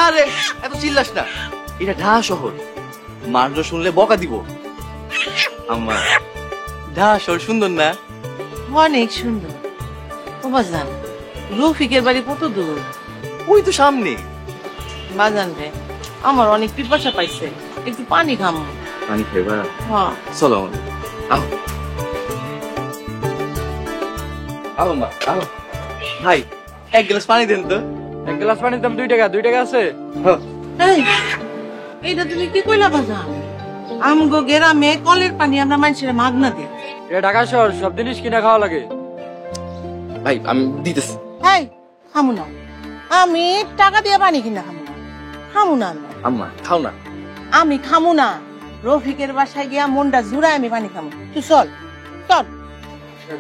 আরে এত চিল্লাস না, এটা ঢাকা শহর, মানুষ শুনলে বকা দিব। আম্মা ঢাকা শহর সুন্দর না? অনেক সুন্দর। ও বাজান, রফিকের বাড়ি কত দূর? ওই তো সামনে। বাজান রে, আমার অনেক পিপাসা পাইছে, একটু পানি খামো। পানি খাইবা? হ্যাঁ চলো আও আও মা আও। ভাই এক গ্লাস পানি দেন তো। এক গ্লাস পানির দাম 2 টাকা। 2 টাকা আছে? এই, এইটা তুমি কি কইলা বাজান? আমগো গ্রামে কলের পানি আমরা মানুষের মাগনা দিই। এটা ঢাকা শহর, সব জিনিস কিনা খাওয়া লাগে। ভাই আমি দিতেছি। এই খামু না, আমি টাকা দিয়ে পানি কিনা খামু না, খামু না আমি। আম্মা খাও না। আমি খামু না, রফিকের বাসায় গিয়া মনটা জুড়ায় আমি পানি খামু। তুই চল চল।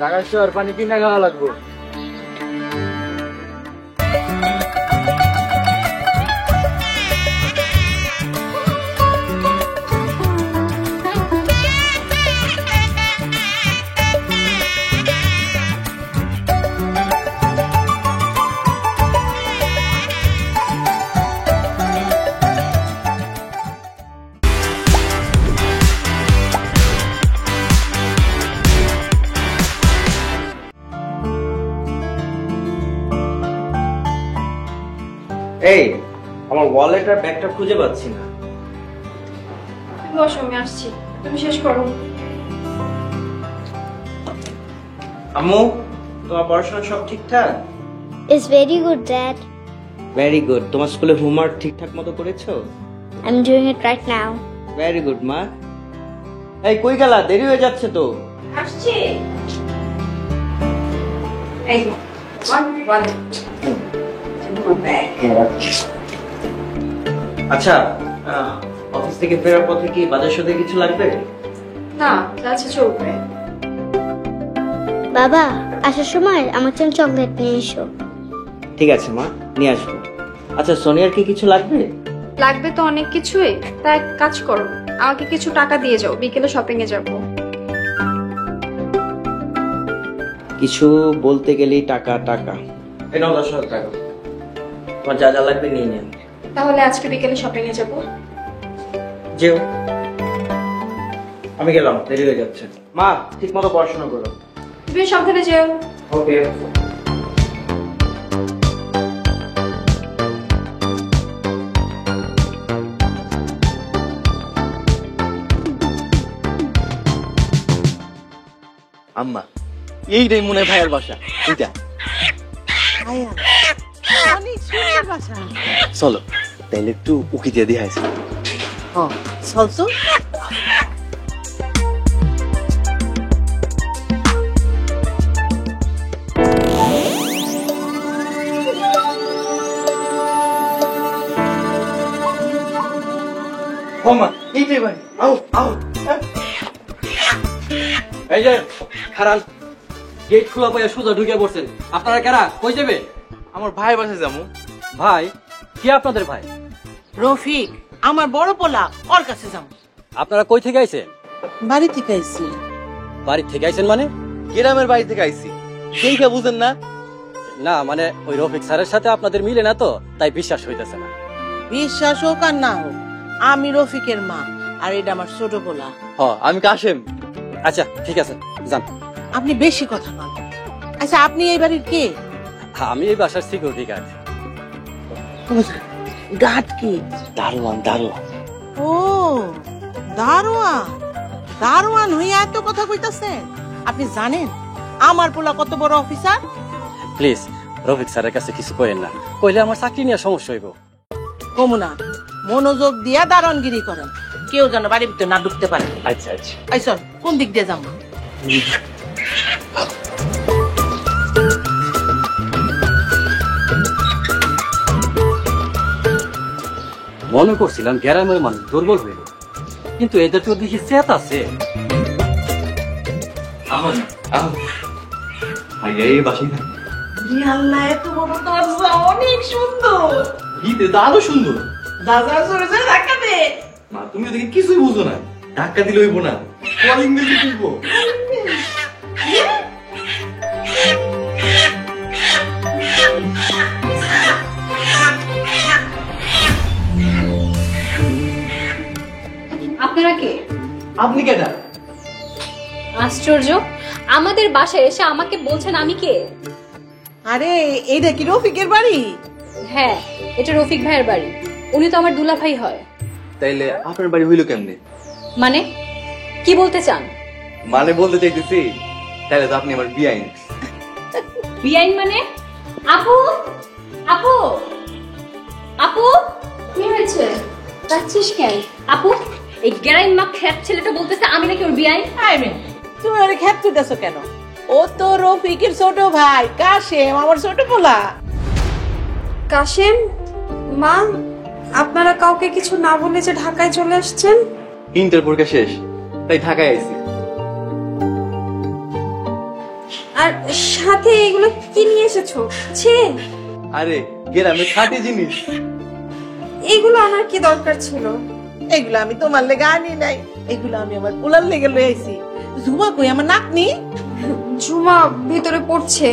ঢাকা শহর পানি কিনা খাওয়া লাগবে। এই আমার ওয়ালেট আর ব্যাগটা খুঁজে পাচ্ছি না। তুমি বসো, আমি আসছি, তুমি শেষ করো। আম্মু, তোমার পড়াশোনা সব ঠিকঠাক? It's very good, Dad. Very good. তোমার স্কুলে হোমওয়ার্ক ঠিকঠাক মতো করেছো? I'm doing it right now. Very good মা। এই কই গেলা? দেরি হয়ে যাচ্ছে তো। আসছি। এই ওয়ান আচ্ছা, অফিস থেকে ফেরার পথে কি বাজার সাথে কিছু লাগবে? না, যাচ্ছে চলবে। বাবা, আসার সময় আমার জন্য চকলেট নিয়ে এসো। ঠিক আছে মা, নিয়ে আসবো। আচ্ছা, সোনিয়ার কি কিছু লাগবে? লাগবে তো অনেক কিছুই। তা এক কাজ করো, আমাকে কিছু টাকা দিয়ে যাও, বিকেলে শপিং এ যাব। কিছু বলতে গেলেই টাকা টাকা। এই নাও 10,000 টাকা। তোমার যা যা লাগবে নিয়ে নিন। তাহলে আজকে বিকেলে শপিং এ যাব। যেও। আমি গেলাম, দেরি হয়ে যাচ্ছে। মা, ঠিক মতো পড়াশোনা করো। তুমি সাবধানে যেও। ওকে। আম্মা এইটাই মনে হয় ভাইয়ের বাসা। এইটা আয়া, অনেক সুন্দর বাসা। চলো তাইলে একটু উকি দিয়ে দিয়ে আসি। ও চল তো। ও মা এইটাই ভাই, আও আও। এই যে খারান, গেট খোলা পাইয়া সোজা ঢুকে পড়ছেন। আপনারা কারা? কই যাবে? আমার ভাই বাসায় যাবো। ভাই? কি আপনাদের ভাই? রফিক, আমার বড় পোলা, ওর কাছে যাবো। আপনারা কই থেকে আইছেন? বাড়ি থেকে আইছি। বাড়ি থেকে আইছেন মানে? গ্রামের বাড়ি থেকে আইছি। সেইটা বুঝেন না? না মানে ওই রফিক স্যারের সাথে আপনাদের মিলে না তো, তাই বিশ্বাস হইতেছে না। বিশ্বাস হোক আর না হোক, আমি রফিকের মা, আর এটা আমার ছোট পোলা। হ আমি কাশেম। আচ্ছা ঠিক আছে, যান। আপনি বেশি কথা বলেন। আচ্ছা, আপনি এই বাড়ির কে? আমি এই বাসার সিকিউরিটি গার্ড। গার্ড কি? দারোয়ান দারোয়ান। ও দারোয়ান। দারোয়ান হইয়া এত কথা কইতাছেন? আপনি জানেন আমার পোলা কত বড় অফিসার? প্লিজ রফিক স্যারের কাছে কিছু কইেন না, কইলে আমার চাকরি নিয়ে সমস্যা হইব। কমুনা, মনোযোগ দিয়া দারোয়ানগিরি করেন, কেউ যেন বাড়ির ভিতরে না ঢুকতে পারে। আচ্ছা আচ্ছা। আইসো, কোন দিক দিয়ে যাবো? মনে করছিলাম গ্রামের মানুষ দুর্বল হইল, কিন্তু এদের তো দেখি চেত আছে। এই বাসায় থাকি। আল্লাহ, এত বড় দরজা, অনেক সুন্দর। আরো সুন্দর। দাদা সরে যায়, ধাক্কা দে। মা তুমি ওদিকে কিছুই বুঝো না, ধাক্কা দিলে হইব না, কলিং দিলে খুলবো। আপনি কেটা? আশ্চর্য, আমাদের বাসায় এসে আমাকে বলছেন আমি কে? আরে এইটা কি রফিকের বাড়ি? হ্যাঁ, এটা রফিক ভাইয়ের বাড়ি। উনি তো আমার দুলাভাই হয়। তাইলে আপনার বাড়ি হইলো কেমনে? মানে কি বলতে চান? মানে বলতে চাইতেছি, তাহলে তো আপনি আমার বিয়াইন। বিআইন মানে? আপু, আপু, আপু, কি হয়েছে? কাচ্ছিস কেন? আপু, এই গেরাইন মা খ্যাত ছেলেটা বলতেছে আমি নাকি ওর বিআইন। আই মিন তুমি ওরে খ্যাত কইতাছো কেন? ও তো রফিকের ছোট ভাই কাশেম, আমার ছোট পোলা। কাশেম, মা, আপনারা কাউকে কিছু না বলে যে ঢাকায় চলে আসছেন? ইন্টার পরীক্ষা শেষ, তাই ঢাকায় আইছি। আর সাথে এগুলো কি নিয়ে এসেছো? ছে, আরে গ্রামের খাঁটি জিনিস। এগুলো আনার কি দরকার ছিল? এগুলো আমি তোমার লেগে আনি নাই, এগুলো আমি আমার পোলার লেগে লই আইছি। জুমা কই আমার নাতনি? ঝুমা ভিতরে পড়ছে।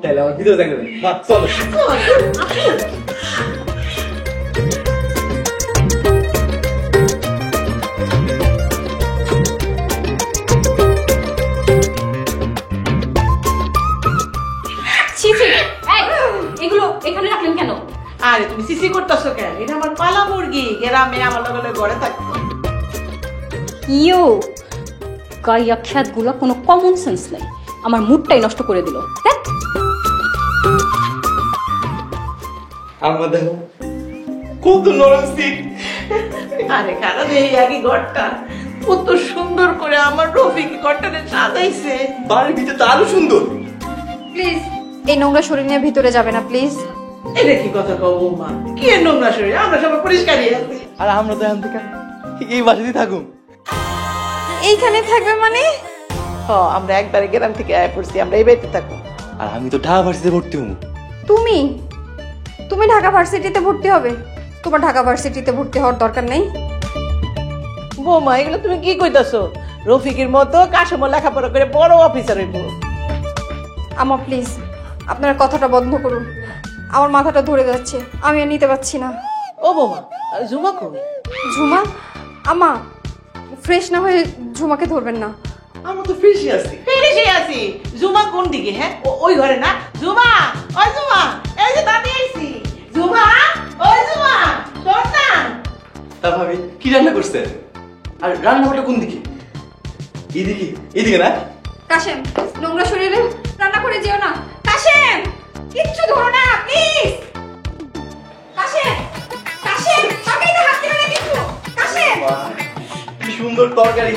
তাহলে আমার ভিডিও দেখে দেন। চলো। ছি ছি, এই, এগুলো এখানে রাখলেন কেন? আরে তুমি সিসি করতেছো কেন? এটা আমার পালা মুরগি, গ্রামে আমার লগে ঘরে থাকতো। ইয়ো, গাইয়া খ্যাত গুলো কোনো কমন সেন্স নেই, আমার মুডটাই নষ্ট করে দিল। ধ্যাৎ। আমার দেখো কত নরম সিট। আরে কারণ এই আগে ঘরটা কত সুন্দর করে আমার রফিক ঘরটাকে সাজাইছে। বাড়ির ভিতরে তো আরো সুন্দর। প্লিজ এই নোংরা শরীর নিয়ে ভিতরে যাবে না প্লিজ। এটা কি কথা কও বৌমা? কি এর নোংরা শরীর? আমরা সবাই পরিষ্কারই আছি। আর আমরা তো এখন থেকে এই বাসাতেই থাকুম। এইখানে থাকবে মানে? আমরা একবারে গ্রাম থেকে আয় পড়ছি, আমরা এই বাড়িতে থাকবো। আর আমি তো ঢাকা ভার্সিটিতে ভর্তি হবো। তুমি তুমি ঢাকা ভার্সিটিতে ভর্তি হবে? তোমার ঢাকা ভার্সিটিতে ভর্তি হওয়ার দরকার নেই। বৌমা এগুলো তুমি কি কইতাছো? রফিকের মতো কাশম লেখাপড়া করে বড় অফিসার হইব। আমা প্লিজ আপনার কথাটা বন্ধ করুন, আমার মাথাটা ধরে যাচ্ছে, আমি আর নিতে পারছি না। ও বৌমা, জুমা কই? ঝুমা, আমা ফ্রেশ না হয়ে ঝুমাকে ধরবেন না। আমরা তো ফ্রেশই আছি। ফ্রেশই আছি। জুমা কোন দিকে? হ্যাঁ ওই ঘরে না? জুমা, ওই জুমা, এই যে দাদি আইছি। জুমা, ওই জুমা, তোর না? তা ভাবি কি রান্না করছে? আর রান্নাঘরটা কোন দিকে? এইদিকে? এইদিকে না? কাশেম, নোংরা শরীরে রান্না করে যেও না। কাশেম, কিচ্ছু ধরো না প্লিজ। কাশেম, কাশেম, তাকাইতে হাত দিবে না কিছু। কাশেম, কি সুন্দর তরকারি।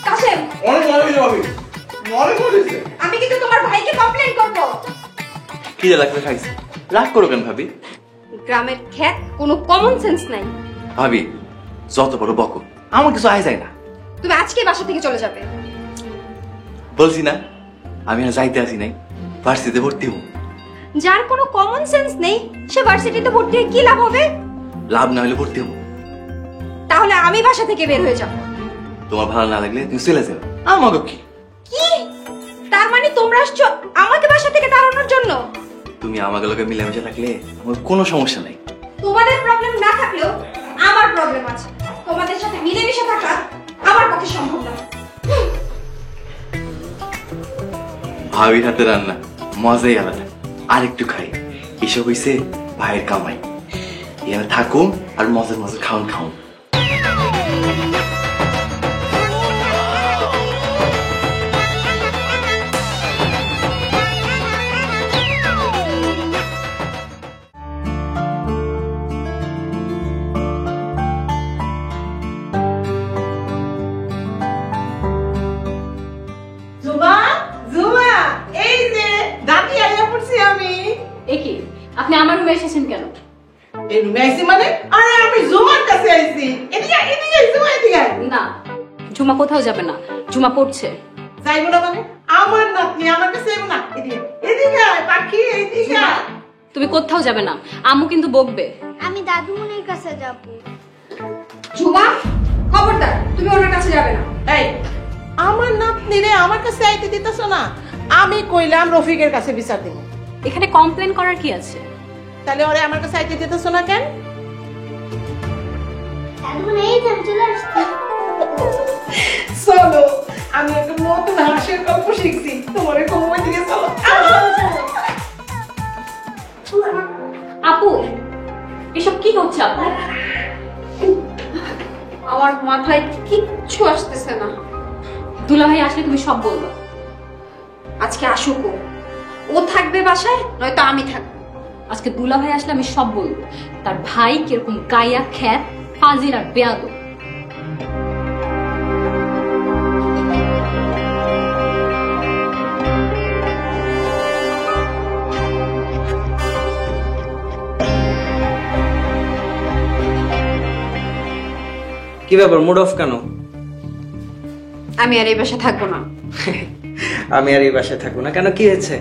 কাশেম, অনেক মজা হয়েছে ভাবি, অনেক মজা হয়েছে। আমি কিন্তু তোমার ভাইকে কমপ্লেইন করব। কি যা লাগবে খাইছে, রাগ করো কেন ভাবি? গ্রামের খ্যাত কোনো কমন সেন্স নাই। ভাবি যত বড় বকো, আমার কিছু আয় যায় না। তুমি আজকে বাসা থেকে চলে যাবে। বলছি না আমি আর যাইতে আসি নাই, ভার্সিটিতে ভর্তি হবো। যার কোনো কমন সেন্স নেই সে ভার্সিটিতে ভর্তি হয়ে কি লাভ হবে? লাভ না হলে ভর্তি হবো। তাহলে আমি বাসা থেকে বের হয়ে যাব। তোমার ভালো না লাগলে তুমি চলে যাও, আমাকে কি? কি? তার মানে তোমরা আসছো আমাকে বাসা থেকে তাড়ানোর জন্য? তুমি আমাকে লোকে মিলেমিশে থাকলে আমার কোনো সমস্যা নাই। তোমাদের প্রবলেম না থাকলেও আমার প্রবলেম আছে। তোমাদের সাথে মিলেমিশে থাকা আমার পক্ষে সম্ভব না। ভাবির হাতে রান্না মজাই আলাদা। আর একটু খাই, এসব হইছে ভাইয়ের কামাই। এখানে থাকুন আর মজার মজার খাওন খাওন। জুমা, জুমা, এই যে দাদি আইয়া পড়ছি আমি। এ কি, আপনি আমার রুমে এসেছেন কেন? এই রুমে আইছি মানে? আরে আমি জুমার কাছে আইছি। এদিকে এদিকে জুমা, এদিকে আয়। না, ঝুমা কোথাও যাবে না, ঝুমা পড়ছে। যাইবো না মানে? আমার নাতনি আমার কাছে যাইবো না? এদিকে এদিকে আয় পাখি, এদিকে আয়। তুমি কোথাও যাবে না, আম্মু কিন্তু বকবে। আমি দাদুমনির কাছে যাব। ঝুমা, খবরদার, তুমি ওনার কাছে যাবে না। এই আমার নাতনি রে আমার কাছে আইতে দিতেছো না? আমি কইলাম রফিকের কাছে বিচার দিব। এখানে কমপ্লেন করার কি আছে? তাহলে ওরে আমার কাছে আইতে দিতেছো না কেন? দাদুমণি এই যে আমি চলে আসছি। চলো, আমি একটা নতুন হাসির গল্প শিখছি, তোমার একটু ওই দিকে চলো। আপু এসব কি হচ্ছে আপু? আমার মাথায় কিচ্ছু আসতেছে না। দুলাভাই আসলে তুমি সব বলবা। আজকে আসুক ও। ও থাকবে বাসায়, নয়তো আমি থাকবো। আজকে দুলাভাই আসলে আমি সব বলবো, তার ভাই কিরকম গায়া খ্যাত ফাজিল আর বেয়াদব। কি ব্যাপার, মুড অফ কেন? আমি আর এই বাসায় থাকবো না। আমি আর এই বাসায় থাকবো না কেন? কি হয়েছে?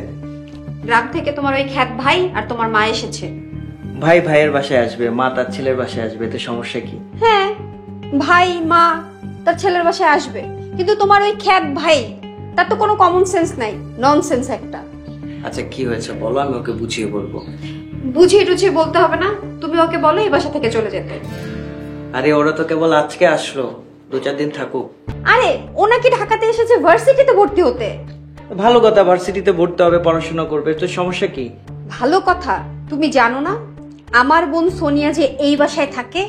গ্রাম থেকে তোমার ওই খ্যাত ভাই আর তোমার মা এসেছে। ভাই ভাইয়ের বাসায় আসবে, মা তার ছেলের বাসায় আসবে, তো সমস্যা কি? হ্যাঁ, ভাই মা তার ছেলের বাসায় আসবে, কিন্তু তোমার ওই খ্যাত ভাই, তার তো কোনো কমন সেন্স নাই, ননসেন্স একটা। আচ্ছা কি হয়েছে বলো, আমি ওকে বুঝিয়ে বলবো। বুঝিয়ে টুঝিয়ে বলতে হবে না, তুমি ওকে বলো এই বাসা থেকে চলে যেতে। আরে ওরা তো কেবল আজকে আসলো, 2-4 দিন থাকুক। আরে ও নাকি ঢাকাতে এসেছে ভার্সিটিতে ভর্তি হতে। ভালো কথা, ভার্সিটিতে ভর্তি হবে, পড়াশোনা করবে, তো সমস্যা কি? ভালো কথা, তুমি জানো না আমার বোন সোনিয়া যে এই বাসায় থাকে?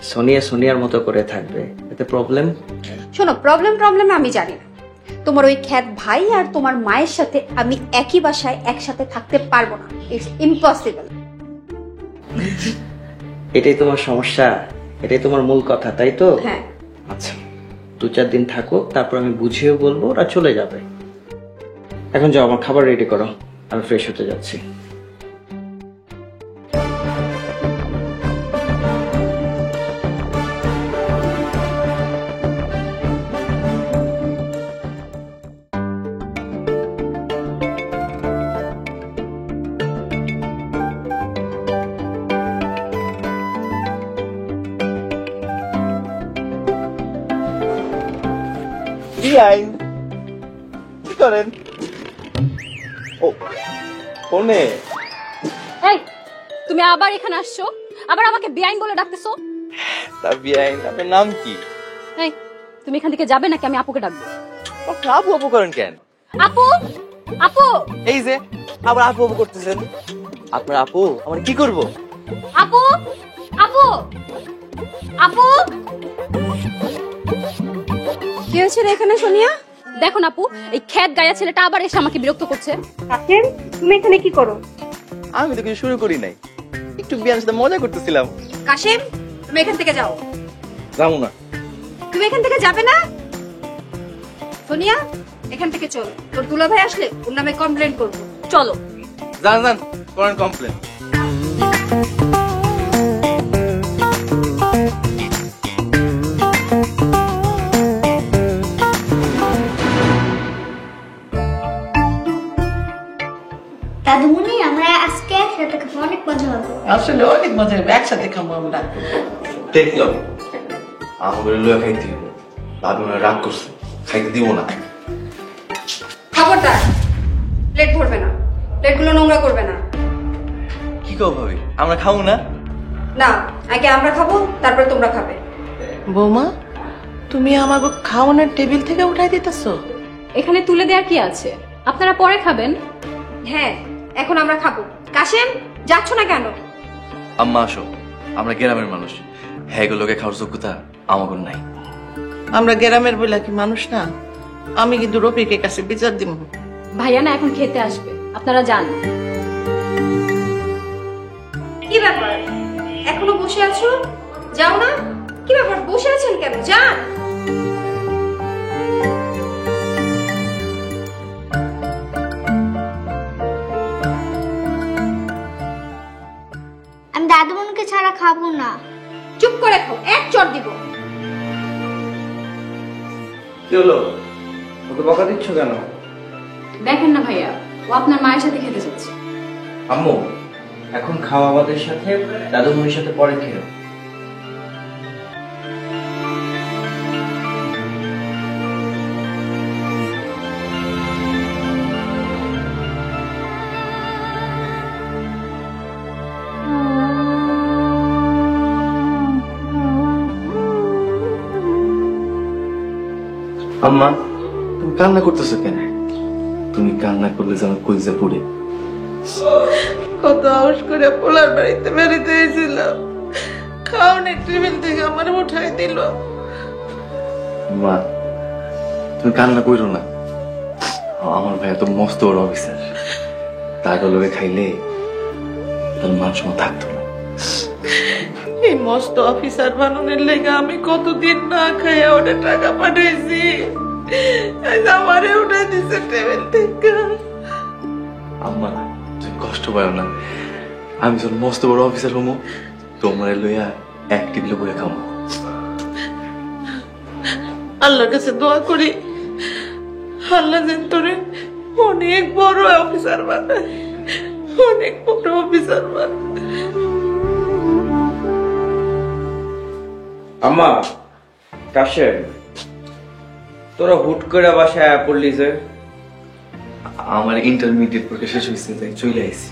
সোনিয়ার মতো করে থাকবে, এতে প্রবলেম? শোনো, প্রবলেম আমি জানি না। তোমার ওই খ্যাত ভাই আর তোমার মায়ের সাথে আমি একই বাসায় একসাথে থাকতে পারবো না, ইটস ইম্পসিবল। এটাই তোমার সমস্যা, এটাই তোমার মূল কথা, তাই তো? হ্যাঁ। আচ্ছা 2-4 দিন থাকুক, তারপর আমি বুঝিয়েও বলবো, ওরা চলে যাবে। এখন যাও, আমার খাবার রেডি করো, আমি ফ্রেশ হতে যাচ্ছি। আইন কি করেন? ও ফোনে এই তুমি আবার এখানে আসছো, আবার আমাকে বেআইন বলে ডাকতেছো? তা বিআইন, আপনার নাম কি? এই তুমি এখান থেকে যাবে নাকি আমি আপুকে ডাকবো? আপনি আপু আপু করেন কেন? আপু আপু এই যে আবার আপু আপু করতেছেন। আপনার আপু আমার কি করব? আপু আপু আপু কি হয়েছে রে এখানে সোনিয়া? দেখো না আপু, এই খ্যাত গায়া ছেলেটা আবার এসে আমাকে বিরক্ত করছে। কাকেম, তুমি এখানে কি করো? আমি তো কিছু শুরু করি নাই, একটু বিয়ানের সাথে মজা করতেছিলাম। কাশেম, তুমি এখান থেকে যাও। যাবো না। তুমি এখান থেকে যাবে না? সোনিয়া, এখান থেকে চল, তোর দুলাভাই আসলে ওর নামে কমপ্লেন করবো। চলো। যান যান, করেন কমপ্লেন। দাদুমণি আমরা আজকে একসাথে খাবো, অনেক মজা হবে। আসলে অনেক মজা হবে, একসাথে খাবো আমরা। দেখলাম আমাদের লোয়া খাইতে দিব, দাদু মনে হয় রাগ করছে, খাইতে দিব না। খবরদার, প্লেট ভরবে না, প্লেটগুলো নোংরা করবে না। কি কও ভাবি, আমরা খাবো না? না, আগে আমরা খাবো, তারপর তোমরা খাবে। বৌমা, তুমি আমাকে খাওয়ানোর টেবিল থেকে উঠাই দিতেছো? এখানে তুলে দেওয়ার কি আছে, আপনারা পরে খাবেন। হ্যাঁ, এখন আমরা খাবো। কাশেম, যাচ্ছ না কেন? আম্মা আসো, আমরা গ্রামের মানুষ, হ্যাঁ এগুলোকে খাওয়ার যোগ্যতা আমাদের নাই। আমরা গ্রামের বইলা কি মানুষ না? আমি কিন্তু রফিকের কাছে বিচার দিব। ভাইয়া না এখন খেতে আসবে, আপনারা যান। কি ব্যাপার, এখনো বসে আছো? যাও না। কি ব্যাপার, বসে আছেন কেন? যান। আমি দাদুমণিকে ছাড়া খাবো না। চুপ করে খাও, এক চড় দিব। কি হলো, ওকে বকা দিচ্ছ কেন? দেখেন না ভাইয়া, ও আপনার মায়ের সাথে খেতে যাচ্ছে। আম্মু, এখন খাওয়া আমাদের সাথে, দাদুমণির সাথে পরে খেও। আম্মা তুমি কান্না করতেছো কেন? তুমি কান্না করলে যেন কলিজা পুড়ে। কত আউস করে পোলার বাড়িতে বেরিতে এসেছিলাম, খাওয়ানোর টেবিল থেকে আমার উঠাই দিল। মা তুমি কান্না করো না, আমার ভাই তো মস্ত বড় অফিসার, তার লোকে খাইলে তার মান সম্মান থাকতো না। এই মস্ত অফিসার বানানোর লেগে আমি কতদিন না খাইয়া ওটা টাকা পাঠাইছি, আমারে উঠে দিছে টেবিল থেকে। আম্মা তুমি কষ্ট পাও না, আমি যখন মস্ত বড় অফিসার হমো তোমরা লইয়া এক টেবিলে বইয়া খাবো। আল্লাহর কাছে দোয়া করি আল্লাহ যেন তোরে অনেক বড় অফিসার বানায়, অনেক বড় অফিসার বানায়। আম্মা, কাশেম, তোরা হুট করে বাসায় পড়লি যে? আমার ইন্টারমিডিয়েট পরীক্ষা শেষ হয়েছে, তাই চলে আইছি।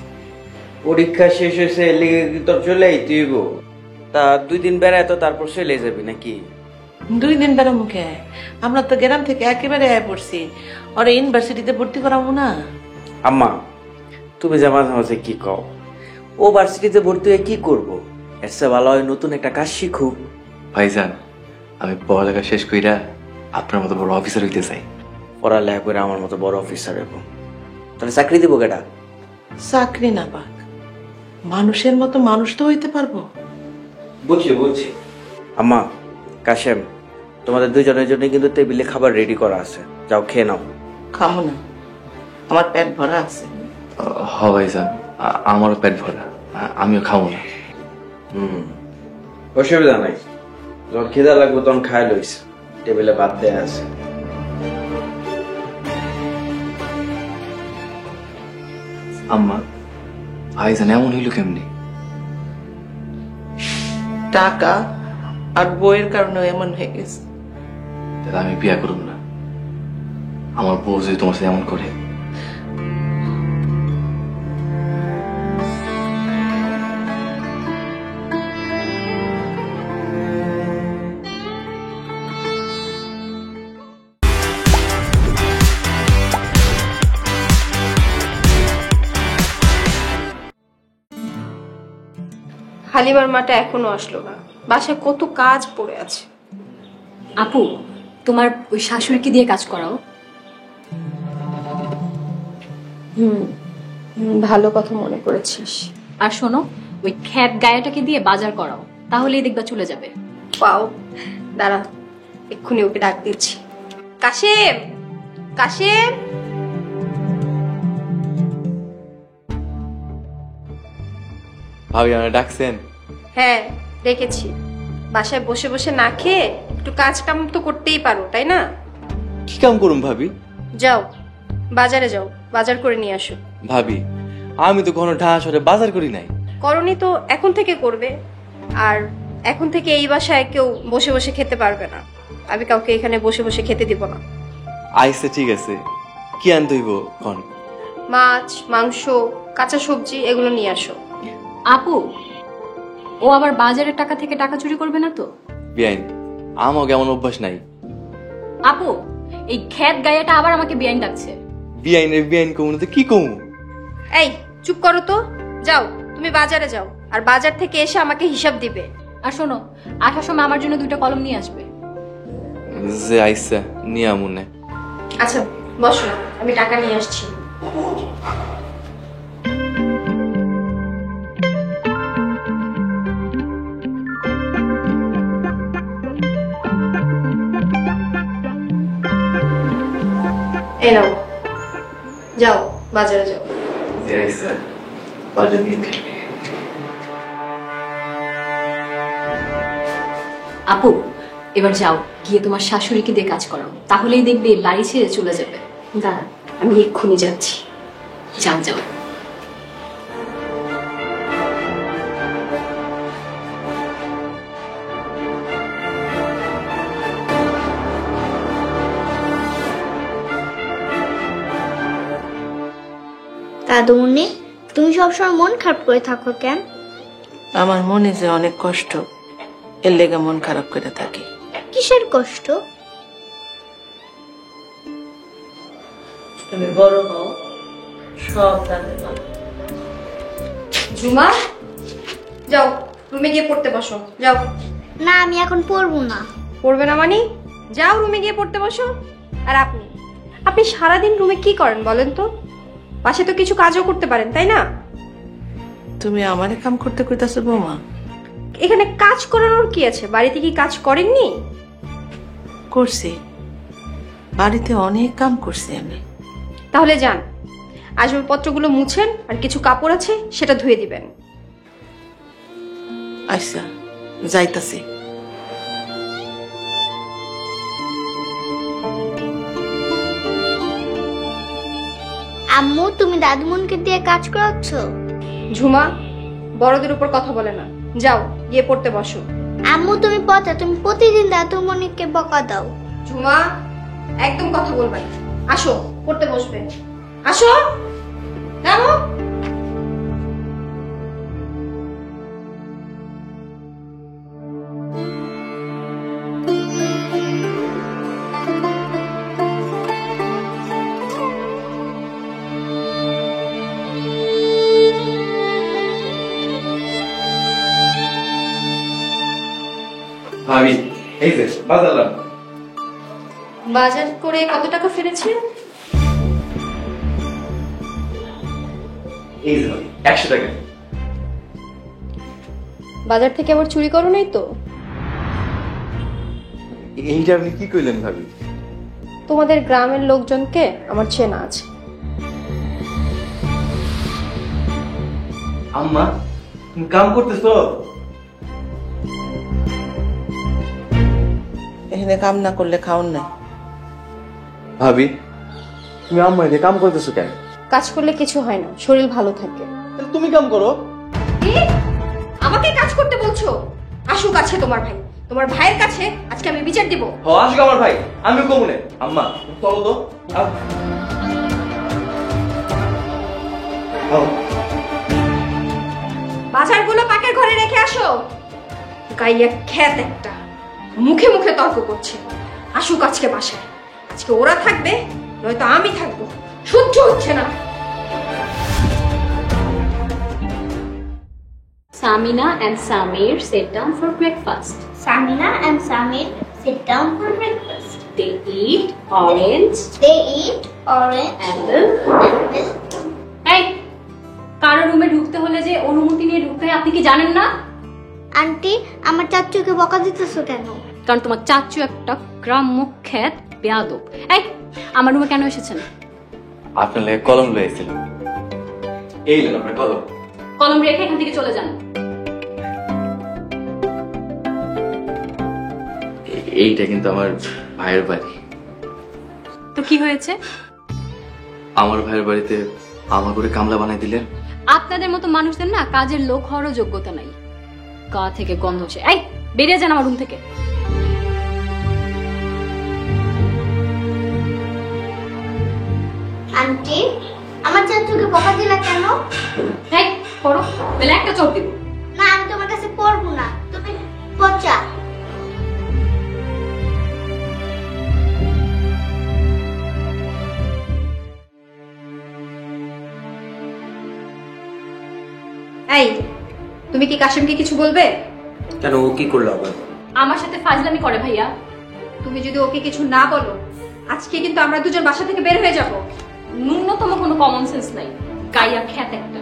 পরীক্ষা শেষ হয়েছে লেগে কি তোর চলে আইতি গো? তা 2 দিন বেড়ায় তো তারপর চলে যাবি নাকি? 2 দিন বেড়া মুখে আমরা তো গ্রাম থেকে একেবারে আয় পড়ছি, ওরা ইউনিভার্সিটিতে ভর্তি করাবো না। আম্মা, তুমি যে মাঝে মাঝে কি কও, ও ভার্সিটিতে ভর্তি হয়ে কি করবো? এর চেয়ে ভালো হয় নতুন একটা কাজ শিখুক। ভাইজান আমি পড়ালেখা শেষ কইরা আপনার মতো বড় অফিসার হইতে চাই। পড়ালেখা করে আমার মতো বড় অফিসার হবো, তাহলে চাকরি দিব কেটা? চাকরি না পাক, মানুষের মতো মানুষ তো হইতে পারবো। বুঝছি। আম্মা, কাশেম, তোমাদের 2 জনের জন্য কিন্তু টেবিলে খাবার রেডি করা আছে, যাও খেয়ে নাও। খাবো না, আমার পেট ভরা আছে। হ ভাইজান, আমারও পেট ভরা, আমিও খাবো না। অসুবিধা নাই, যখন খিদা লাগবে তখন খাই লইস, টেবিলে ভাত দেয়া আছে। আম্মা ভাইজান এমন হইল কেমনি? টাকা আর বইয়ের কারণে এমন হয়ে গেছে। তাহলে আমি বিয়া করব না, আমার বউ যদি তোমার সাথে এমন করে। হালিমার মাটা এখনো আসলো না, বাসায় কত কাজ পড়ে আছে। আপু, তোমার ওই শাশুড়িকে দিয়ে কাজ করাও। ভালো কথা মনে করেছিস। আর শোনো, ওই খ্যাত গায়াটাকে দিয়ে বাজার করাও, তাহলেই দেখবা চলে যাবে। পাও, দাঁড়া, এক্ষুনি ওকে ডাক দিচ্ছি। কাশেম, কাশেম। ভাবি আমরা ডাকছেন? হ্যাঁ, দেখেছি। বাসায় বসে বসে না খেয়ে একটু কাজ কাম তো করতেই পারো, তাই না? কি কাম করুম ভাবি? যাও, বাজারে যাও, বাজার করে নিয়ে আসো। ভাবি আমি তো কোনো ঢাকা শহরে বাজার করি নাই। করনি তো এখন থেকে করবে। আর এখন থেকে এই বাসায় কেউ বসে বসে খেতে পারবে না, আমি কাউকে এখানে বসে বসে খেতে দিব না। আইসে ঠিক আছে, কি আনতে হইব কোন? মাছ, মাংস, কাঁচা সবজি এগুলো নিয়ে আসো। আপু, ও আবার বাজারের টাকা থেকে টাকা চুরি করবে না তো? বিয়াইন আমার এমন অভ্যাস নাই। আপু, এই খ্যাত গায়াটা আবার আমাকে বেআইন ডাকছে। বিয়াইনের বিয়াইন কমু তো কি কমু? এই চুপ করো তো, যাও তুমি বাজারে যাও, আর বাজার থেকে এসে আমাকে হিসাব দিবে। আর শোনো, আসার সময় আমার জন্য 2টা কলম নিয়ে আসবে। যে আইসা নিয়া মনে। আচ্ছা বসো, আমি টাকা নিয়ে আসছি। এই নাও, যাও বাজারে যাও। যে আইসা বাজার নিয়ে খেলবে। আপু, এবার যাও, গিয়ে তোমার শাশুড়িকে দিয়ে কাজ করাও, তাহলেই দেখবে বাড়ি ছেড়ে চলে যাবে। দাঁড়া, আমি এক্ষুনি যাচ্ছি। যাও যাও। দাদুমণি, তুমি সবসময় মন খারাপ করে থাকো কেন? আমার মনে যে অনেক কষ্ট, এর লেগে মন খারাপ করে থাকি। কিসের কষ্ট? তুমি বড় হও, সব জানতে পারো। ঝুমা যাও রুমে গিয়ে পড়তে বসো, যাও। না আমি এখন পড়বো না। পড়বে না মানে? যাও রুমে গিয়ে পড়তে বসো। আর আপনি আপনি সারাদিন রুমে কি করেন বলেন তো? পাশে তো কিছু কাজও করতে পারেন, তাই না? তুমি আমারে কাম করতে কইতাছো বৌমা? এখানে কাজ করানোর কি আছে? বাড়িতে কি কাজ করেননি? করছি, বাড়িতে অনেক কাম করছি আমি। তাহলে যান, আসবাবপত্রগুলো মুছেন, আর কিছু কাপড় আছে সেটা ধুয়ে দিবেন। আচ্ছা, যাইতাছি। আম্মু তুমি দাদুমনকে দিয়ে কাজ করাচ্ছ? ঝুমা, বড়দের উপর কথা বলে না, যাও গিয়ে পড়তে বসো। আম্মু তুমি পচা, তুমি প্রতিদিন দাদুমনিকে বকা দাও। ঝুমা একদম কথা বলবে না, আসো পড়তে বসবে, আসো। নামো। ভাবি, এই যে বাজালাম। বাজার করে কত টাকা ফেলেছেন? এই যে ভাবি, 100 টাকা। বাজার থেকে আবার চুরি করো নাই তো? এইটা আপনি কি কইলেন ভাবি? তোমাদের গ্রামের লোকজনকে আমার চেনা আছে। আম্মা, তুমি কাম করতেছো? এখানে কাম না করলে খাওন নাই। ভাবি, তুমি আম্মা দিয়ে কাম করতেছো কেন? কাজ করলে কিছু হয় না, শরীর ভালো থাকে। তাহলে তুমি কাম করো। আমাকে কাজ করতে বলছো? আসুক আছে তোমার ভাই, তোমার ভাইয়ের কাছে আজকে আমি বিচার দিব। হ, আসুক আমার ভাই, আমিও কমুনে। আম্মা চলো তো। বাজারগুলো পাকের ঘরে রেখে আসো। গাইয়া খ্যাত একটা, মুখে মুখে তর্ক করছে। আসুক আজকে বাসায়, আজকে ওরা থাকবে নয়তো আমি থাকবো, সহ্য হচ্ছে না। Samina and Samir sit down for breakfast. Samina and Samir sit down for breakfast. They eat orange, They eat orange, apple. apple. এই, কারো রুমে ঢুকতে হলে যে অনুমতি নিয়ে ঢুকতে হয় আপনি কি জানেন না? আন্টি আমার চাচুকে বকা দিতেছো কেন? কারণ তোমার চাচু একটা গ্রাম্য খ্যাত বেয়াদব। এই, আমার রুমে কেন এসেছেন? আপনার লাগে কলম লয়েছিলাম। এই নেন আপনার কলম। কলম রেখে এখান থেকে চলে যান। এইটা কিন্তু আমার ভাইয়ের বাড়ি। তো কি হয়েছে? আমার ভাইয়ের বাড়িতে আমার করে কামলা বানাই দিলেন। আপনাদের মতো মানুষদের না কাজের লোক হওয়ারও যোগ্যতা নাই। গা থেকে গন্ধ হচ্ছে। এই, বেরিয়ে যান আমার রুম থেকে। আন্টি আমার চাচুকে বকা দিলা কেন? এই, পড়ো, বেলা একটা চোখ দিব। না আমি তোমার কাছে পড়বো না, তুমি পচা। এই, তুমি কি কাশিমকে কিছু বলবে? কেন, ও কি করলো আবার? আমার সাথে ফাজলামি করে ভাইয়া। তুমি যদি ওকে কিছু না বলো, আজকে কিন্তু আমরা দুজন বাসা থেকে বের হয়ে যাব। ন্যূনতম কোনো কমন সেন্স নাই। গাইয়া খ্যাত একটা।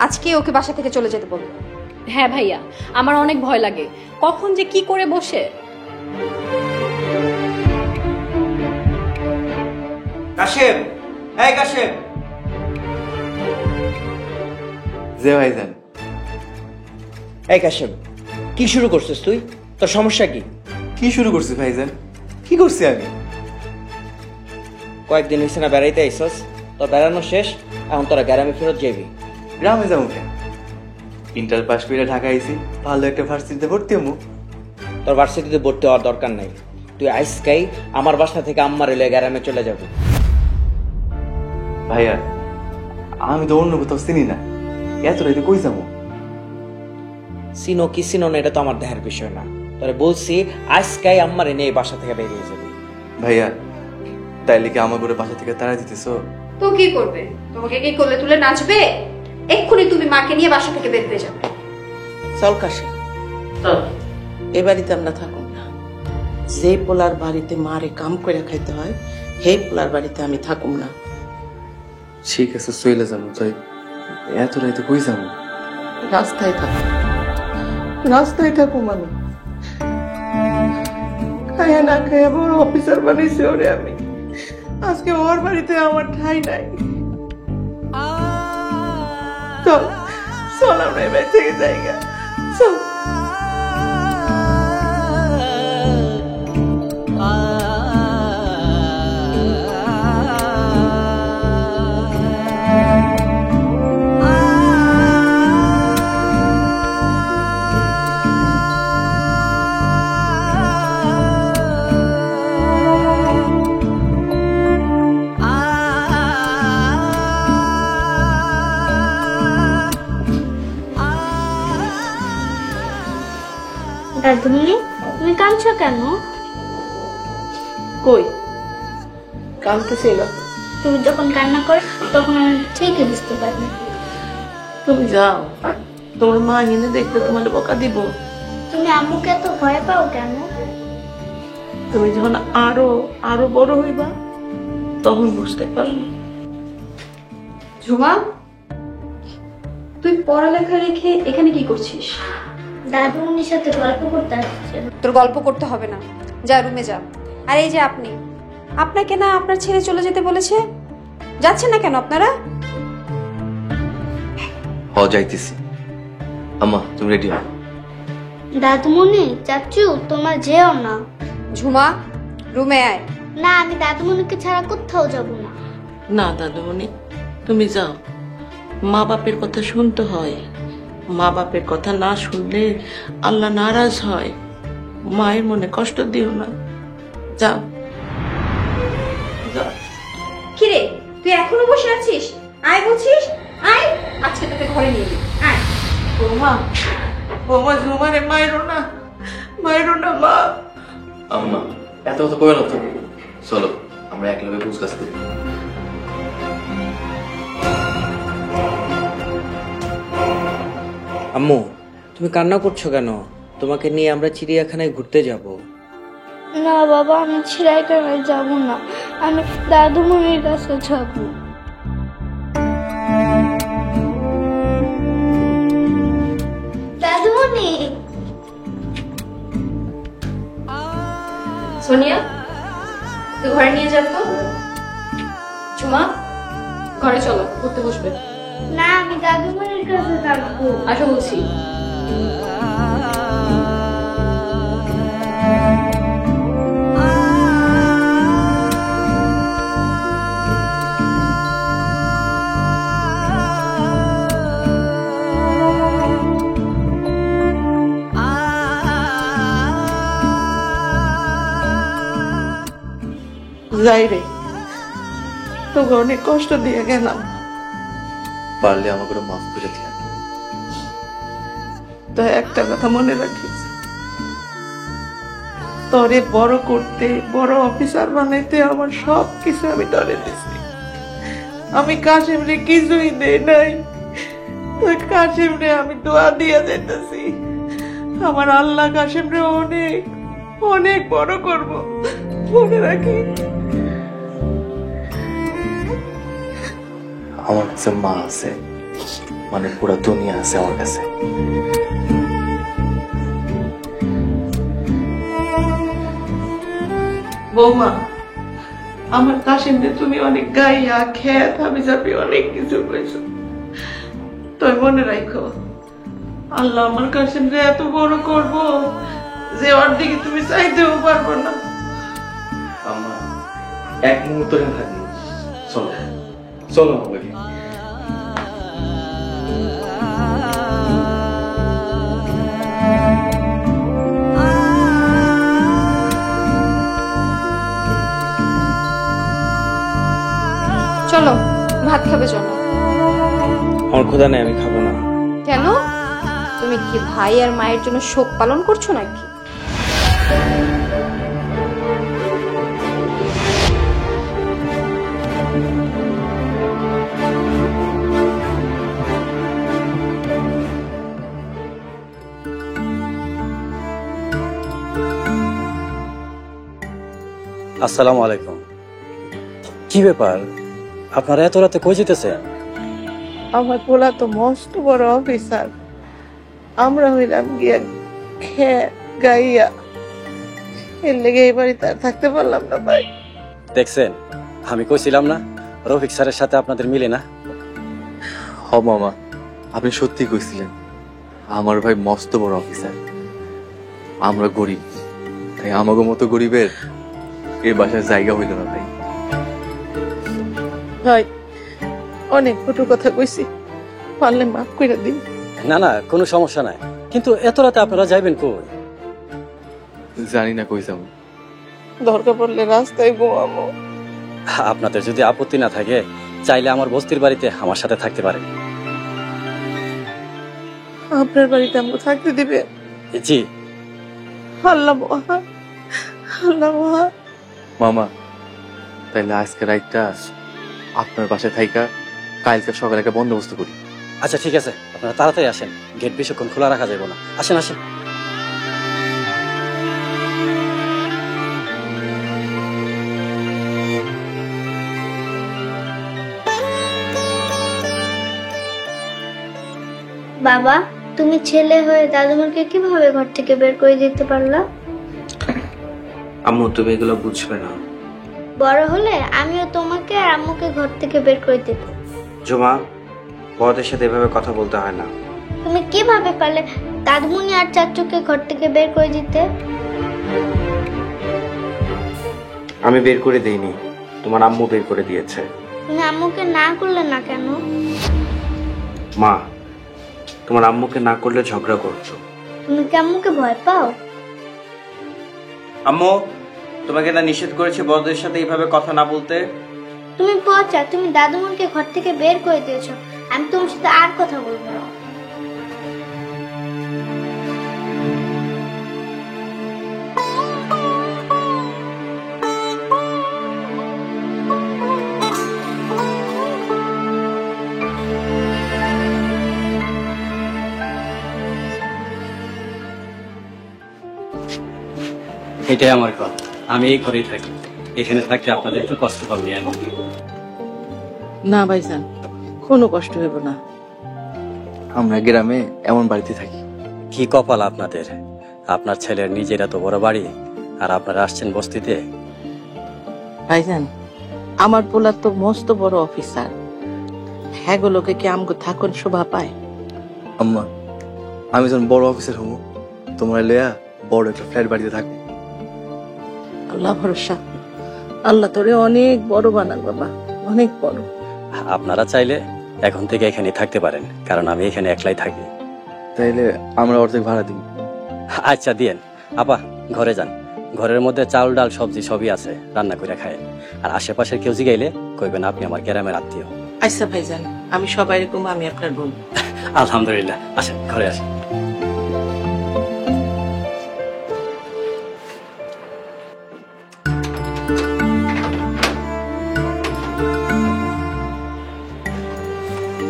আজকে ওকে বাসা থেকে চলে যেতে বলবো। হ্যাঁ ভাইয়া, আমার অনেক ভয় লাগে, কখন যে কি করে বসে। কাশেম, এই কাশেম। যে ভাইজান। এই কাশেম, কি শুরু করছিস তুই? তোর সমস্যা কি? কি শুরু করছি ভাইজান? কি করছি আমি? কয়েকদিন হয়েছে না বেড়াইতে আইসস, তোর বেড়ানো শেষ, এখন তোরা গ্রামে ফেরত যাবি। গ্রামে যাবো কেন? ইন্টার পাস করে ঢাকা আইছি, ভালো একটা ভার্সিটিতে ভর্তি হবো। তোর ভার্সিটিতে ভর্তি হওয়ার দরকার নাই। তুই আইসকাই আমার বাসা থেকে আম্মার এলে গ্রামে চলে যাবি। ভাইয়া, আমি তো অন্য কোথাও চিনি না, এত রাইতে কই যাবো? চিনো কি চিনো না এটা তো আমার দেখার বিষয় না। তোরে বলছি আজকাই আম্মার এনে এই বাসা থেকে বেরিয়ে যাবি। ভাইয়া, তাইলে কি আমার করে বাসা থেকে তাড়া দিতেছো? তো কি করবে? তোমাকে কি কোলে তুলে নাচবে? এক্ষুনি তুমি মাকে নিয়ে বাসা থেকে বের হয়ে যাবে। চল কাশি, চল। এ বাড়িতে আমরা থাকুন না। যে পোলার বাড়িতে মারে কাম করে খাইতে হয়, সেই পোলার বাড়িতে আমি থাকুম না। ঠিক আছে, চলে যাবো। তাই এত রাইতে কই যাবো? রাস্তায় থাকো, রাস্তায় থাকো মানে খায়া না খায়া বড় অফিসার বানাইছে ওরে আমি। আজকে ওর বাড়িতে আমার ঠাই নাই। চল চল, আমরা এবার থেকে জায়গা চল। দাদুমণি, তুমি কাঁদছো কেন? কই কাঁদতেছিল? তুমি যখন কান্না করো তখন আমি ঠিকই বুঝতে পারি। তুমি যাও, তোমার মা এনে দেখতে তোমার বকা দিব। তুমি আম্মুকে এত ভয় পাও কেন? তুমি যখন আরো আরো বড় হইবা তখন বুঝতে পারবে। ঝুমা, তুই পড়ালেখা রেখে এখানে কি করছিস? দাদুমণির সাথে গল্প করতে আসছে। তোর গল্প করতে হবে না, যা রুমে যা। আর এই যে আপনি, আপনাকে না আপনার ছেড়ে চলে যেতে বলেছে, যাচ্ছেন না কেন আপনারা? যাইতেছি। আম্মা তুমি রেডি হও। দাদুমণি, চাচু তোমার যেও না। ঝুমা, রুমে আয়। না, আমি দাদুমণিকে ছাড়া কোথাও যাব না। না দাদুমণি, তুমি যাও। মা বাপের কথা শুনতে হয়। মা বাপের কথা না শুনলে আল্লাহ নারাজ হয়। মায়ের মনে কষ্ট দিও না, যাও যাও। কিরে, তুই এখনো বসে আছিস? আয় বলছিস, আয়। আজকে তোকে ঘরে নিয়ে যাবি, আয়। বৌমা, বৌমা ঝুমারে মায়েরও না, মায়েরও না মা। আম্মা এত কথা কবে না তো, চলো আমরা একলগে বুঝ কাজ করি। আম্মু, তুমি কান্না করছো কেন? তোমাকে নিয়ে আমরা চিড়িয়াখানায় ঘুরতে যাব। না বাবা, আমি চিড়িয়াখানায় যাব না, আমি দাদুমণির কাছে যাব। দাদুমণি, সোনিয়া, তুই ঘরে নিয়ে যান তো। ঝুমা, ঘরে চলো, পড়তে বসবে। না, আমি দাদুমণির কাছে থাকবো। আসো বলছি। যাই রে, তোকে অনেক কষ্ট দিয়ে গেলাম। পারলে আমাকে মাফ করে দিও। তো একটা কথা মনে রাখিস, তরে বড় করতে, বড় অফিসার বানাইতে আমার সব কিছু আমি তরে দিছি। আমি কাশিম রে কিছুই দেই নাই। তুই কাশিম রে আমি দোয়া দিয়ে যেতেছি, আমার আল্লাহ কাশিম রে অনেক অনেক বড় করব, মনে রাখি। আমার কাছে মা আছে, মানে পুরা দুনিয়া আছে আমার কাছে। বৌমা, আমার কাশিম রে তুমি অনেক গাইয়া খেত আমি যাবি অনেক কিছু কইছো। তুই মনে রাখো, আল্লাহ আমার কাশিম রে এত বড় করব যে ওর দিকে তুমি চাইতেও পারবো না। আম্মা এক মুহূর্ত থাকি, চলো চলো আমাকে। চলো, ভাত খাবে চলো। আমার ক্ষুধা নেই, আমি খাবো না। কেন? তুমি কি ভাই আর মায়ের জন্য শোক পালন করছো নাকি? আসসালামু আলাইকুম। কি ব্যাপার, আপনারা এত রাতে কই যেতেছেন? আমার পোলা তো মস্ত বড় অফিসার, আমরা হইলাম গিয়া গাইয়া, এর লেগে এই বাড়িতে আর থাকতে পারলাম না ভাই। দেখছেন, আমি কইছিলাম না রফিক স্যারের সাথে আপনাদের মিলে না। হ মামা, আপনি সত্যি কইছিলেন, আমার ভাই মস্ত বড় অফিসার। আমরা গরিব, তাই আমাকে মতো গরিবের এ বাসায় জায়গা হইল না ভাই। ভাই অনেক কটু কথা কইছি, পারলে মাফ করে দিন। না না, কোনো সমস্যা নাই, কিন্তু এত রাতে আপনারা যাইবেন কই? জানি না কই যাবো। দরকার পড়লে রাস্তায় ঘুমাবো। আপনাদের যদি আপত্তি না থাকে, চাইলে আমার বস্তির বাড়িতে আমার সাথে থাকতে পারেন। আপনার বাড়িতে আমাকে থাকতে দিবে? জি। আল্লাহ মহান, আল্লাহ মহান। মামা, তাইলে আজকে রাতটা আপনার বাসায় থাইকা কালকে সকালে একটা বন্দোবস্ত করি। আচ্ছা ঠিক আছে, আপনারা তাড়াতাড়ি আসেন, গেট বেশিক্ষণ খোলা রাখা যাবে না। আসেন আসেন। বাবা, তুমি ছেলে হয়ে দাদুমাকে কিভাবে ঘর থেকে বের করে দিতে পারলা? আম্মু, তুমি এগুলো বুঝবে না। বড় হলে আমিও তোমাকে আর আম্মুকে ঘর থেকে বের করে দেব। জুমা, বড়দের সাথে এভাবে কথা বলতে হয় না। তুমি কিভাবে পারলে দাদুমণি আর চাচুকে ঘর থেকে বের করে দিতে? আমি বের করে দেইনি, তোমার আম্মু বের করে দিয়েছে। তুমি আম্মুকে না করলে না কেন? মা, তোমার আম্মুকে না করলে ঝগড়া করতো। তুমি কি আম্মুকে ভয় পাও? আম্মু, তোমাকে না নিষেধ করেছে বড়দের সাথে এইভাবে কথা না বলতে? তুমি পচা, তুমি দাদুমণিকে ঘর থেকে বের করে দিয়েছো। আমি তোমার সাথে আর কথা বলবো না। এটাই আমার ঘর, আমি এই ঘরেই থাকি। এখানে থাকতে আপনাদের একটু কষ্ট পাবেন। না ভাইজান, কোনো কষ্ট হইব না। আমরা গ্রামে এমন বাড়িতে থাকি। কি কপাল আপনাদের, আপনার ছেলের নিজের এত বড় বাড়ি, আর আপনারা আসছেন বস্তিতে। ভাইজান, আমার পোলা তো মস্ত বড় অফিসার, হ্যাঁ গুলোকে কি আমগো থাকুন শোভা পায়? আম্মা, আমি যখন বড় অফিসার হবো, তোমরা লইয়া বড় একটা ফ্ল্যাট বাড়িতে থাকবো। আল্লাহ ভরসা, আল্লাহ তোরে অনেক বড় বানাক বাবা, অনেক বড়। আপনারা চাইলে এখন থেকে এখানে থাকতে পারেন, কারণ আমি এখানে একলাই থাকি। তাইলে আমরা অর্ধেক ভাড়া দিব। আচ্ছা দিয়েন। আপা, ঘরে যান, ঘরের মধ্যে চাউল ডাল সবজি সবই আছে, রান্না করে খায়। আর আশেপাশের কেউ জিগাইলে কইবেন আপনি আমার গ্রামের আত্মীয়। আচ্ছা ভাইজান, আমি সবাই রকম, আমি আপনার বোন। আলহামদুলিল্লাহ, আসেন ঘরে আসেন।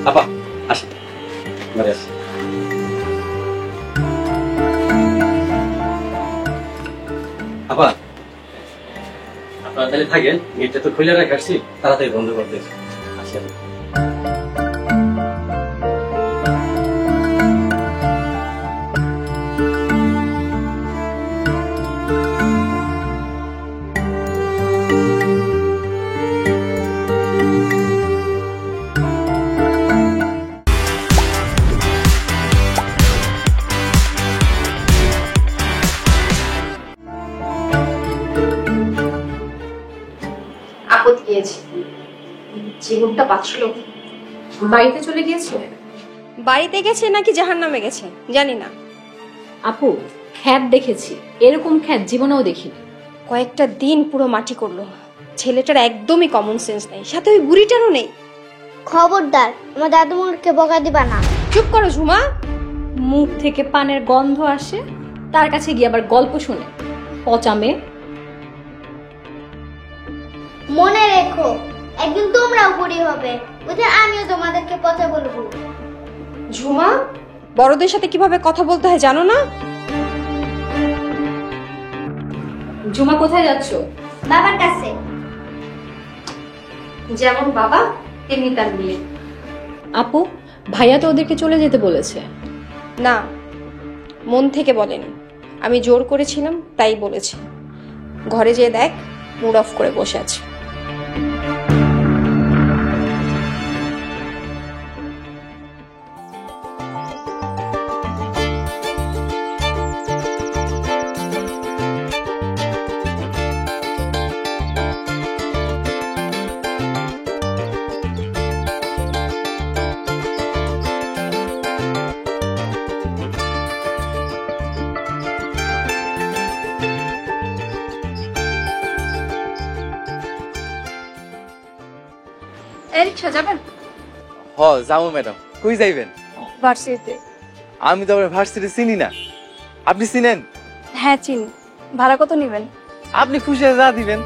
আপা আসেন, ঘরে আসেন। আপা, আপনারা তাহলে থাকেন, গেটটা তো খুলে রাখছি, তাড়াতাড়ি বন্ধ করতে আসেন। আপদ গিয়েছে, জীবনটা বাঁচলো। বাড়িতে চলে গিয়েছে? বাড়িতে গেছে নাকি জাহান্নামে গেছে জানি না। আপু, খ্যাত দেখেছি, এরকম খ্যাত জীবনেও দেখিনি। কয়েকটা দিন পুরো মাটি করলো। ছেলেটার একদমই কমন সেন্স নেই, সাথে ওই বুড়িটারও নেই। খবরদার, আমার দাদুমণিকে বকা দিবা না। চুপ করো ঝুমা। মুখ থেকে পানের গন্ধ আসে, তার কাছে গিয়ে আবার গল্প শুনে। পচা মেয়ে। মনে রেখো, একদিন তোমরাও বুড়ি হবে, ওদের আমিও তোমাদেরকে পচা বলবো। ঝুমা, বড়দের সাথে কিভাবে কথা বলতে হয় জানো না? ঝুমা, কোথায় যাচ্ছ? বাবার কাছে। যেমন বাবা তেমনি তার মেয়ে। আপু, ভাইয়া তো ওদেরকে চলে যেতে বলেছে। না, মন থেকে বলেনি, আমি জোর করেছিলাম তাই বলেছি। ঘরে যেয়ে দেখ, মুড অফ করে বসে আছে। রিক্সা যাবেন? হ যাবো ম্যাডাম। কই যাইবেন? ভার্সিটিতে। আমি তো আপনার ভার্সিটি চিনি না। আপনি চিনেন? হ্যাঁ চিনি। ভাড়া কত নেবেন? আপনি খুশি হয়ে যা দিবেন।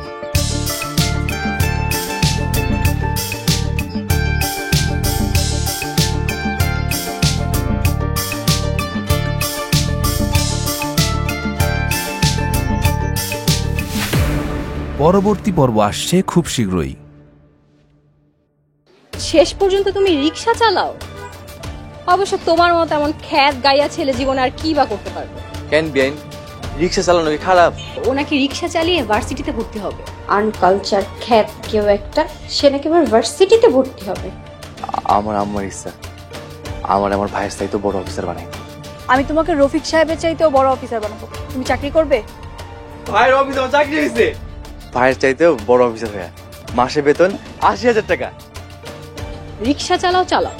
পরবর্তী পর্ব আসছে খুব শীঘ্রই। শেষ পর্যন্ত তুমি রিক্সা চালাও? অবশ্য তোমার মতো এমন খ্যাত গাইয়া ছেলে জীবন আর কি বা করতে পারবে? কেন বিয়াইন, রিক্সা চালানো কি খারাপ? ও নাকি রিক্সা চালিয়ে ভার্সিটিতে ভর্তি হবে। আনকালচার খ্যাত কেউ একটা, সে নাকি এবার ভার্সিটিতে ভর্তি হবে। আমার আম্মার ইচ্ছা আমার ভাইয়ের চাইতে বড় অফিসার বানাই। আমি তোমাকে রফিক সাহেবের চাইতেও বড় অফিসার বানাবো। তুমি চাকরি করবে? ভাইয়ের অফিসে আমার চাকরি হয়েছে। ভাইয়ের চাইতেও বড় অফিসার হয়ে মাসে বেতন ৮০,০০০ টাকা। রিক্সা চালাও চালাও,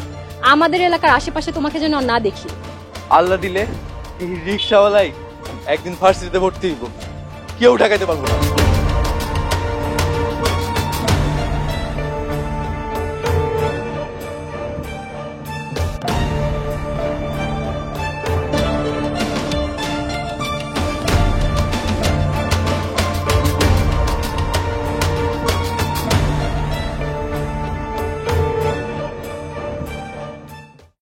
আমাদের এলাকার আশেপাশে তোমাকে যেন না দেখি। আল্লাহ দিলে এই রিক্সাওয়ালাই একদিন ভার্সিটিতে ভর্তি হইব, কেউ ঠেকাইতে পারবো না।